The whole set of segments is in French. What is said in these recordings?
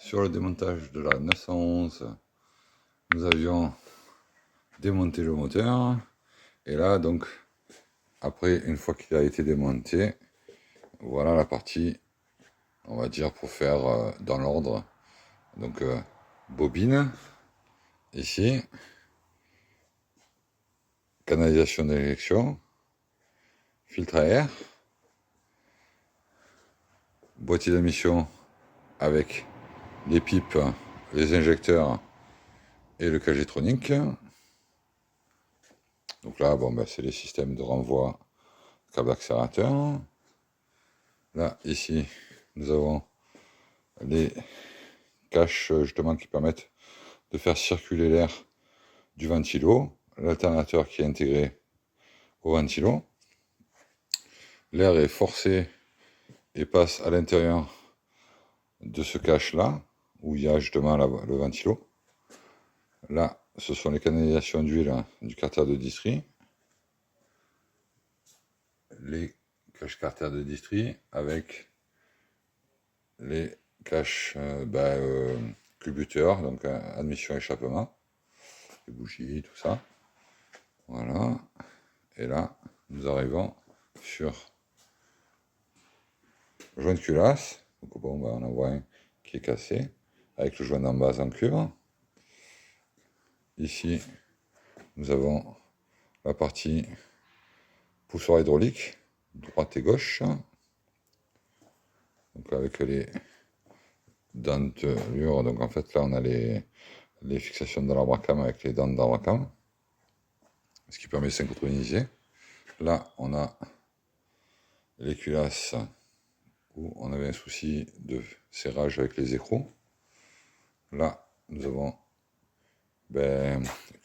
Sur le démontage de la 911, nous avions démonté le moteur. Et là, donc, après, une fois qu'il a été démonté, voilà la partie, on va dire, pour faire dans l'ordre. Donc, bobine, ici, canalisation d'éjection, filtre à air, boîtier d'émission avec les pipes, les injecteurs et le cagetronique. Donc là, bon, ben, c'est les systèmes de renvoi câble accélérateur. Là, ici, nous avons les caches justement qui permettent de faire circuler l'air du ventilo, l'alternateur qui est intégré au ventilo. L'air est forcé et passe à l'intérieur de ce cache-là, où il y a justement le ventilo. Là, ce sont les canalisations d'huile du carter de distri. Les caches carter de distri avec les caches culbuteurs, donc admission échappement, les bougies, tout ça. Voilà. Et là, nous arrivons sur le joint de culasse. Donc bon, ben, on en voit un qui est cassé, avec le joint d'en base en cuivre. Ici, nous avons la partie poussoir hydraulique, droite et gauche. Donc avec les dentelures, donc en fait là on a les fixations de l'arbre à cam avec les dents d'arbre à cam, ce qui permet de synchroniser. Là on a les culasses où on avait un souci de serrage avec les écrous. Là nous avons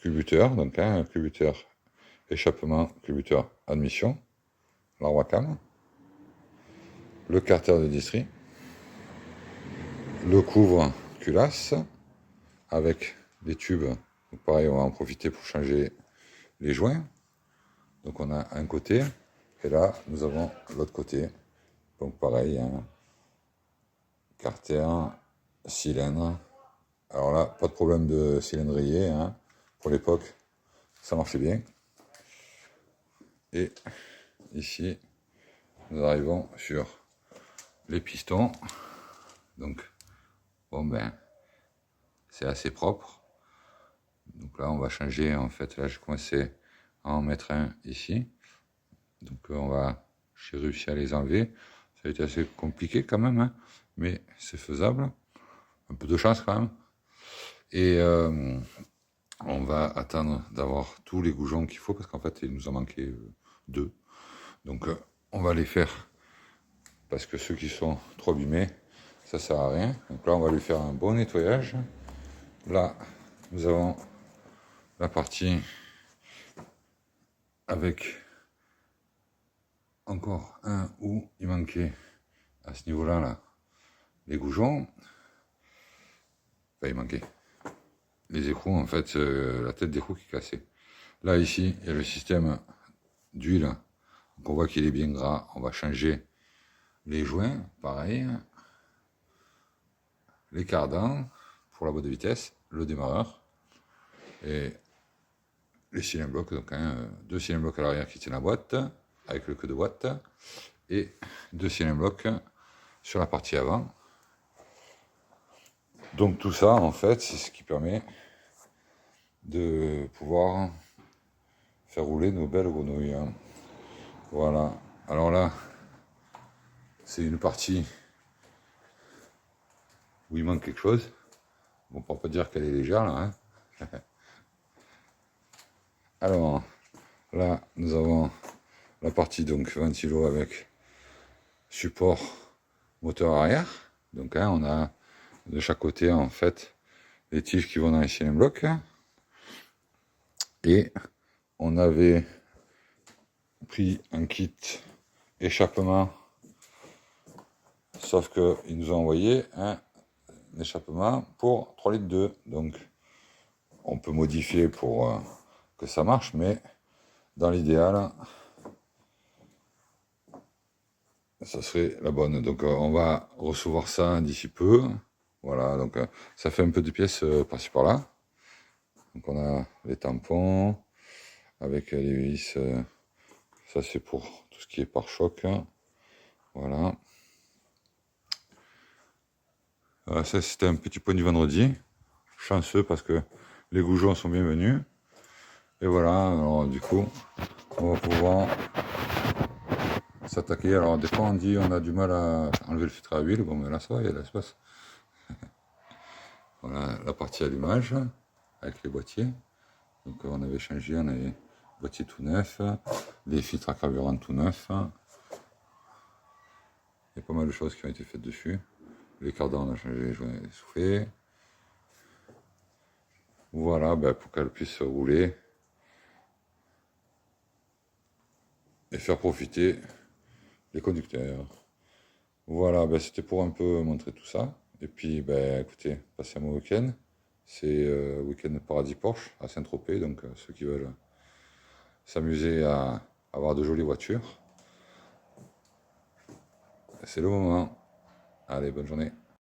culbuteur, donc un culbuteur échappement, culbuteur admission, l'arbre à cam, le carter de distri, le couvre culasse avec les tubes. Donc pareil, on va en profiter pour changer les joints. Donc on a un côté, et là nous avons l'autre côté. Donc pareil, hein, carter, cylindre. Alors là, pas de problème de cylindrier, hein. Pour l'époque, ça marchait bien. Et ici, nous arrivons sur les pistons. Donc, bon ben, c'est assez propre. Donc là, on va changer, en fait, là, je commençais à en mettre un ici. Donc j'ai réussi à les enlever. Ça a été assez compliqué quand même, hein, mais c'est faisable. Un peu de chance quand même. Et on va attendre d'avoir tous les goujons qu'il faut, parce qu'en fait, il nous en manquait deux. Donc on va les faire, parce que ceux qui sont trop abîmés, ça sert à rien. Donc là, on va lui faire un bon nettoyage. Là, nous avons la partie avec encore un où il manquait à ce niveau-là, là, les goujons. Enfin, il manquait les écrous, en fait, la tête d'écrou qui est cassée. Là, ici, il y a le système d'huile. Donc on voit qu'il est bien gras. On va changer les joints, pareil. Les cardans pour la boîte de vitesse, le démarreur et les cylindres blocs, donc deux cylindres blocs à l'arrière qui tiennent la boîte avec le queue de boîte et deux cylindres blocs sur la partie avant. Donc tout ça en fait c'est ce qui permet de pouvoir faire rouler nos belles grenouilles. Voilà, alors là c'est une partie où il manque quelque chose. Bon, pour pas dire qu'elle est légère là, hein. Alors là nous avons la partie donc ventilo avec support moteur arrière. Donc hein, on a de chaque côté en fait les tiges qui vont dans les cylindres blocs. Et on avait pris un kit échappement, sauf qu'ils nous ont envoyé un échappement pour 3 litres 2. Donc on peut modifier pour que ça marche, mais dans l'idéal, ça serait la bonne. Donc on va recevoir ça d'ici peu. Voilà, donc ça fait un peu de pièces par-ci par-là. Donc on a les tampons avec les vis, ça c'est pour tout ce qui est pare-choc. Voilà. Ça c'était un petit point du vendredi. Chanceux parce que les goujons sont bienvenus. Et voilà, alors du coup, on va pouvoir s'attaquer. Alors des fois on dit on a du mal à enlever le filtre à huile. Bon mais là ça va, il y a de l'espace. Voilà la partie allumage avec les boîtiers. Donc on avait changé, on avait boîtier tout neuf, les filtres à carburant tout neuf. Il y a pas mal de choses qui ont été faites dessus. Les cardans, on a changé les joints soufflés. Voilà, ben, pour qu'elle puisse rouler et faire profiter les conducteurs. Voilà, ben, c'était pour un peu montrer tout ça. Et puis, ben, écoutez, passez un bon week-end. C'est week-end Paradis Porsche à Saint-Tropez, donc ceux qui veulent s'amuser à avoir de jolies voitures, c'est le moment. Allez, bonne journée.